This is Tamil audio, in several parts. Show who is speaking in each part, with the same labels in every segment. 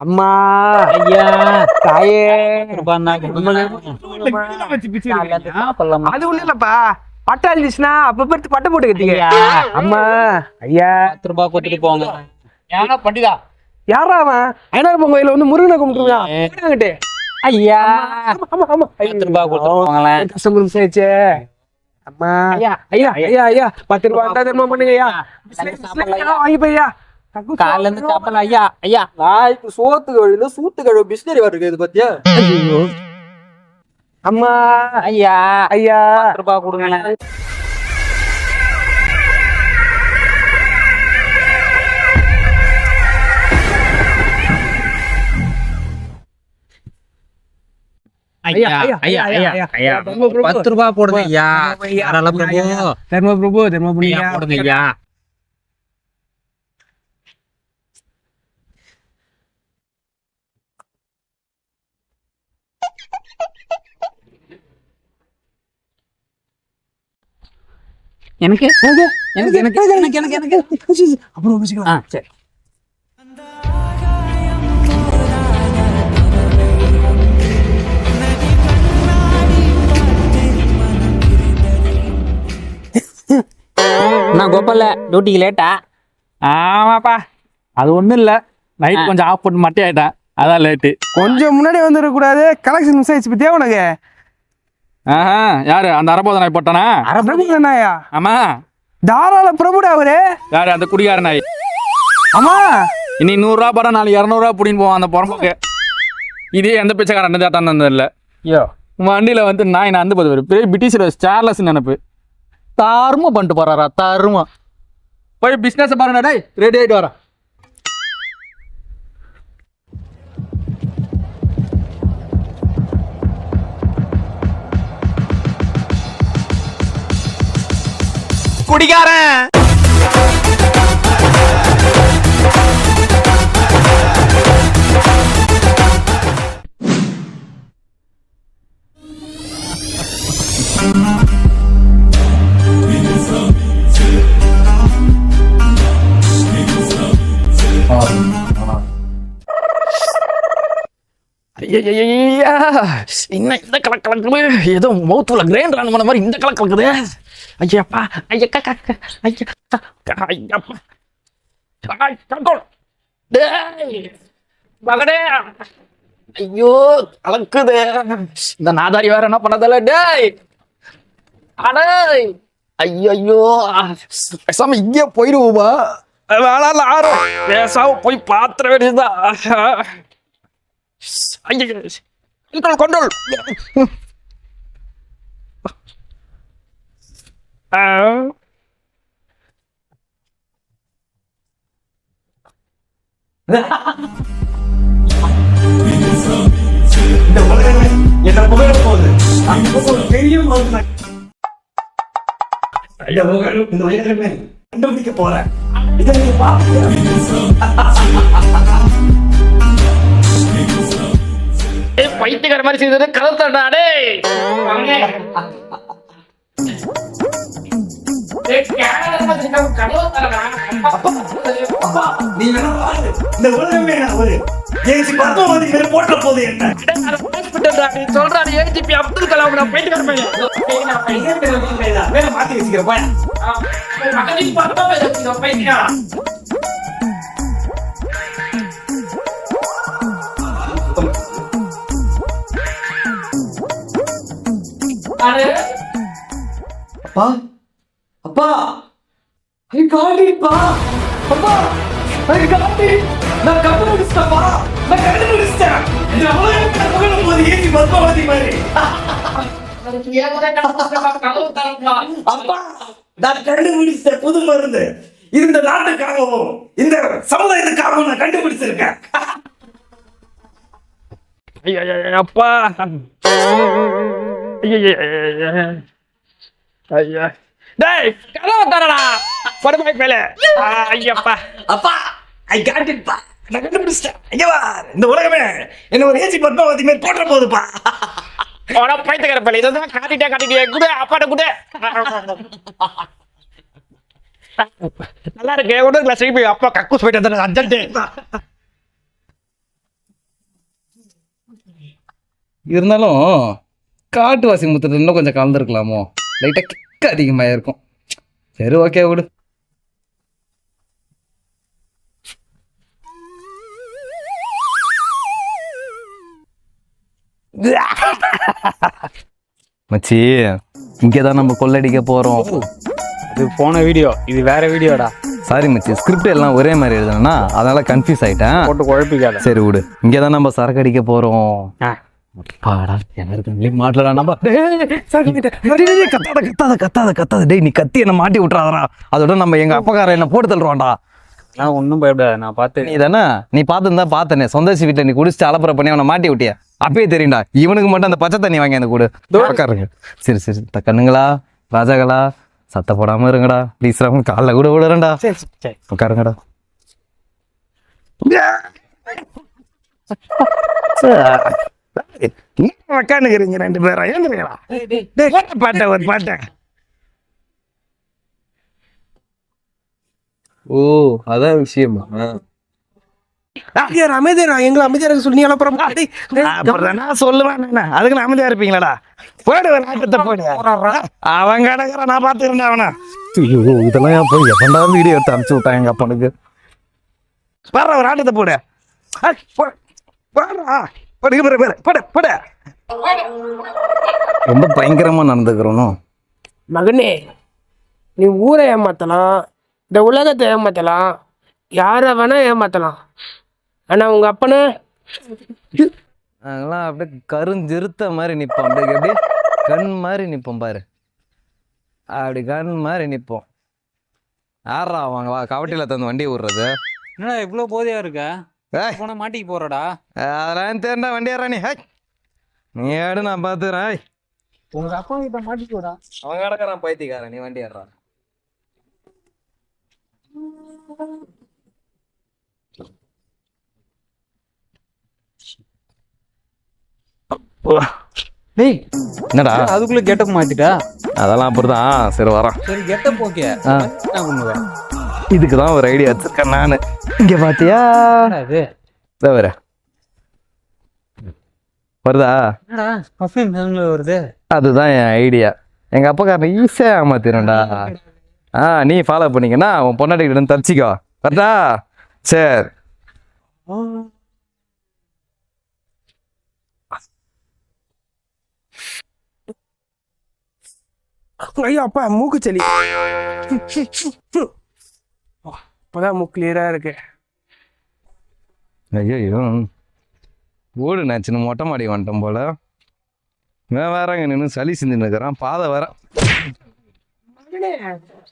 Speaker 1: அம்மா
Speaker 2: ஐயா
Speaker 1: தாயே
Speaker 2: அது
Speaker 1: ஒண்ணு இல்லப்பா. பட்டை அழிஞ்சிச்சுன்னா அப்ப எடுத்து பட்டை போட்டு கட்டிங்க. அம்மா ஐயா
Speaker 2: 10 ரூபாய் கொடுத்துட்டு போங்க. ஏன்னா பண்டிதா
Speaker 1: யாரா அவன்? ஐநாறு கோயில வந்து முருகனை கும்பிட்டுருக்கான்.
Speaker 2: ஐயா
Speaker 1: ஆமா ஆமா
Speaker 2: 10 ரூபாய் கொடுத்துட்டு போங்களேன்.
Speaker 1: கஷ்டம் மிஸ்ஸாயிடுச்சு. அம்மா
Speaker 2: ஐயா
Speaker 1: ஐயா ஐயா ஐயா 10 ரூபாய் தான் தர்மம் பண்ணுங்க ஐயா. வாங்கி போய்யா
Speaker 2: காலைல இருந்து சாப்பிடல. ஐயா ஐயா
Speaker 3: நாய்க்கு சோத்து கழுவில சூத்து கழுவு பிஸ்னரி வருது இது பத்தியா?
Speaker 1: அம்மா
Speaker 2: ஐயா
Speaker 1: ஐயா
Speaker 2: 10 ரூபாய் கொடுங்களேன். ஐயா ஐயா ஐயா ஐயா 10 ரூபாய் போடுங்க ஐயா. யாரால பிரபு
Speaker 1: தர்ம பிரபு தர்ம
Speaker 2: ஐயா போடுங்க ஐயா. எனக்கு எனக்கு எனக்கு எனக்கு எனக்கு எனக்கு
Speaker 1: அப்புறம் பேசிக்கலாம்.
Speaker 2: சரி. நான் கோபால டியூட்டிக்கு லேட்டா?
Speaker 4: ஆமாப்பா, அது ஒன்றும் இல்லை. நைட் கொஞ்சம் ஆஃப் பண்ணி மட்டே ஆயிட்டேன், அதான் லேட்டு.
Speaker 1: கொஞ்சம் முன்னாடி வந்துடக்கூடாது. கலெக்ஷன் மிஸ் ஆயிடுச்சு பத்தியா உனக்கு?
Speaker 4: ஆஹா, யாரு அந்த அரபோத நாய் போட்டானா?
Speaker 1: பிரபு நாயா?
Speaker 4: ஆமா.
Speaker 1: தாராள பிரபுடா அவரு.
Speaker 4: யாரு அந்த குடிகார நாய்?
Speaker 1: ஆமா.
Speaker 4: இனி 100 ரூபா படம், நாளைக்கு 200 ரூபா பிடின்னு போவான் அந்த புறம்போக்கு. இதே எந்த பிச்சைக்காரன் தான் தந்தது இல்லை.
Speaker 2: ஐயோ
Speaker 4: வண்டியில் வந்து நாய் நான் 50 பேர் பெரிய பிரிட்டிஷில் ஸ்டார்லெஸ் நினைப்பு தாருமா பண்ணிட்டு போறாரா தாருமா. போய் பிஸ்னஸ் பாருங்க டேய், ரெடி ஆகிட்டு வரேன்.
Speaker 3: குடிகாரன்
Speaker 4: இன்னும் இந்த கலக்குது, ஏதோ மவுத்துல கிரைண்டர் ஆன மாதிரி இந்த கலக்குது. ஐயப்பா ஐயக்கா ஐயப்பா மகனே, ஐயோ கலக்குது. இந்த நாதாரி வேற என்ன பண்ணதில்ல. டேய் அடே ஐயோ, பேசாம இங்கே போயிடுவோமா? வேணாம் ஆறும், பேசாம போய் பாத்திர வேண்டியதுதான். ஐயோ கொண்டோல்.
Speaker 3: இந்த உலகமே என்ன புகழ போகுது. பெரிய இந்த உலகமே கண்டுபிடிக்க போறேன். இதை நீங்க
Speaker 4: பைத்தியக்கார மாதிரி செய்தது கலத்தாடே.
Speaker 3: இந்த உலகமே ஒரு ஏசி பத்மாவதி பேர் போட்ட போது என்ன
Speaker 4: சொல்றாரு ஏஜிபி அப்துல் கலாம். நான் பைத்தியக்கார
Speaker 3: வேற மாத்தி வச்சுக்கிறேன். அப்பா அப்பா ஐ காட் இட் பா. அப்பா ஐ காட் இட். நான் கண்டுபிடிச்சேன்ப்பா, நான் கண்டுபிடிச்சேன். இந்த உலகத்துல புகழ போது ஏசி பத்மாவதி மாதிரி. அப்பா நான் கண்டுபிடிச்ச புது மருந்து இந்த நாட்டுக்காகவும் இந்த சமுதாயத்துக்காகவும் நான் கண்டுபிடிச்சிருக்கேன்.
Speaker 4: அப்பா ஐயா டேய் கதவை தரடா படுமை பேல. ஐயப்பா
Speaker 3: அப்பா ஐ காட் இட் பா, நான் கண்டுபிடிச்சேன். ஐயா இந்த உலகமே என்ன ஒரு ஏசி பத்மாவதி மாதிரி போட்ட போதுப்பா.
Speaker 4: பைத்தியக்கார பேல இதான் காட்டிட்டே குடு அப்பாட்ட குடு. நல்லா இருக்கு. ஒன்றும் கிளாஸ் அப்பா கக்கூஸ் போயிட்டு அர்ஜென்ட்.
Speaker 3: இருந்தாலும் காட்டுவாசி முத்தத்தில் இன்னும் கொஞ்சம் கலந்துருக்கலாமோ, லைட்டாக கிக்க அதிகமாக இருக்கும். சரி ஓகே விடு. மச்சி, இங்கே தான் நம்ம கொள்ளடிக்க போகிறோம்.
Speaker 4: இது போன வீடியோ, இது வேற வீடியோடா.
Speaker 3: சாரி மச்சி, ஸ்கிரிப்ட் எல்லாம் ஒரே மாதிரி எழுதுனா அதனால கன்ஃபியூஸ் ஆயிட்டேன்.
Speaker 4: போட்டு குழப்பிக்காத.
Speaker 3: சரி விடு, இங்கே தான் நம்ம சரக்கு அடிக்க போகிறோம். பாடா என்ன மாட்டலடா நம்ம. கத்தாத டேய், நீ கத்தி என்ன மாட்டி விட்டுறாதடா. அதோட நம்ம எங்க அப்பக்காரன் என்ன போட்டு தள்ளுவான்டா.
Speaker 4: நான் ஒன்றும் பயப்படாத, நான் பார்த்து.
Speaker 3: நீ தானே, நீ பார்த்துருந்தா பார்த்தனே, சொந்தச்சி வீட்டில் நீ குடிச்சிட்டு அலப்பறை பண்ணி அவனை மாட்டி விட்டிய. அப்பயே தெரியும்டா, இவனுக்கு மட்டும் அந்த பச்சை தண்ணி வாங்கி அந்த கூடு உட்காருங்க. சரி சரி கண்ணுங்களா, ராஜாங்களா, சத்த போடாம இருங்கடா ப்ளீஸ். காலைல கூட விடுறேன்டா. உட்காருங்கடா. உட்காந்துக்கிறீங்க ரெண்டு பேரும், ஏந்துருங்களா. பாட்ட ஒரு பாட்ட.
Speaker 1: ஓ அதான் விஷயமா.
Speaker 2: அமைதியா எங்களை அமைதியா சொல்லி அப்புறம்
Speaker 3: நான் சொல்லுவேன், அதுக்கு நான் அமைதியா இருப்பீங்களாடா. போடு ஒரு ஆட்டத்தை போடு. அவன் கிடக்குற நான் பார்த்துக்கிறேன் அவனா. ஐயோ இதெல்லாம் என் போய் எவ்வளோ வீடியோ எடுத்து அனுப்பிச்சு விட்டான் எங்க அப்பனுக்கு. பாரு ஒரு ஆட்டத்தை போடு. ரொம்ப பயங்கரமா நடந்துக்கிறோம்.
Speaker 2: மகனே, நீ ஊரை ஏமாத்தலாம், இந்த உலகத்தை ஏமாத்தலாம், யாரை வேணா ஏமாத்தலாம். ஆனா உங்க அப்பனை
Speaker 3: நாங்களாம் அப்படியே கருஞ்சிருத்த மாதிரி நிற்போம். அப்படியே அப்படியே கண் மாதிரி நிற்போம் பாரு. அப்படி கண் மாதிரி நிற்போம். யாரா அவங்க வா கவட்டில தந்து வண்டி விடுறது.
Speaker 4: என்னடா இவ்வளோ போதையா இருக்க? போன மாட்டிக்கு போறடா.
Speaker 3: அதெல்லாம் தேர்ந்தா வண்டி ஏறா நீ. நீ ஏடு நான் பார்த்துறேன்.
Speaker 4: உங்க அப்பா கிட்ட மாட்டிக்கோடா.
Speaker 3: அவன் கிடக்கிறான் பைத்தியக்காரன், நீ வண்டி ஏறான். என்னடா
Speaker 4: அதுக்குள்ள கெட்டப் மாத்திட்டா?
Speaker 3: அதெல்லாம் அப்படிதான். சரி வரான்.
Speaker 4: சரி கெட்டப் ஓகே. என்ன பண்ணுவேன்?
Speaker 3: இதுக்குதான் ஒரு ஐடியா வச்சிருக்கேன் நானு. இங்க பாத்தியா
Speaker 4: இது
Speaker 3: வேற வருதா?
Speaker 4: என்னடா பர்ஃபியூம் ஸ்மெல் வருது?
Speaker 3: அதுதான் என் ஐடியா. எங்க அப்பாக்காரன் ஈஸியா ஏமாத்திரண்டா. நீ ஃபாலோ பண்ணிக்கன்னா உன் பொண்டாட்டிக்கிட்ட தப்பிச்சிக்கோ. கரெக்டா? சரி
Speaker 2: ஐயோ அப்பா மூக்கு சளி. இப்பதான் மூக்கு கிளியரா இருக்கு.
Speaker 3: ஐயோ ஓடு நாச்சுன்னு மொட்டை மாடி வந்துட்டோம் போல. வேறங்க நின்று சளி சிந்தின்னு இருக்கிறான். பாதை வேற.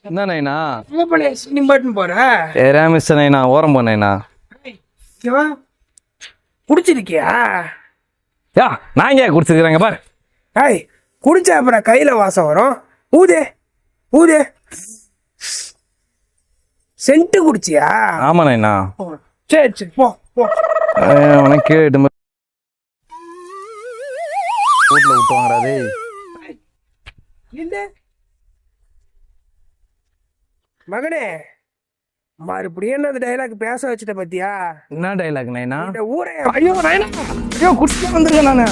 Speaker 3: என்ன நைனா
Speaker 2: போற
Speaker 3: மிஸ் நைனா ஓரம் போனேனா
Speaker 2: குடிச்சிருக்கியா?
Speaker 3: நான் இங்கே குடிச்சிருக்கிறேங்க பாரு.
Speaker 2: ஏய் குடிச்சா அப்புறம் கையில வாசம் வரும். ஊதே ஊதே. சென்ட்டு குடிச்சியா?
Speaker 3: ஆமா நைனா.
Speaker 2: சரி சரி போ போ.
Speaker 3: உனக்கு கேட்டு வீட்டுல விட்டுவாங்கடா.
Speaker 2: இல்ல மகனே, மறுபடியும் என்ன டைலாக் பேச வச்சுட்ட பத்தியா?
Speaker 3: என்ன டைலாக் நைனா?
Speaker 2: இந்த ஊரே ஐயோ நைனா ஐயோ குடிச்சிட்டு வந்துருக்கேன் நானு.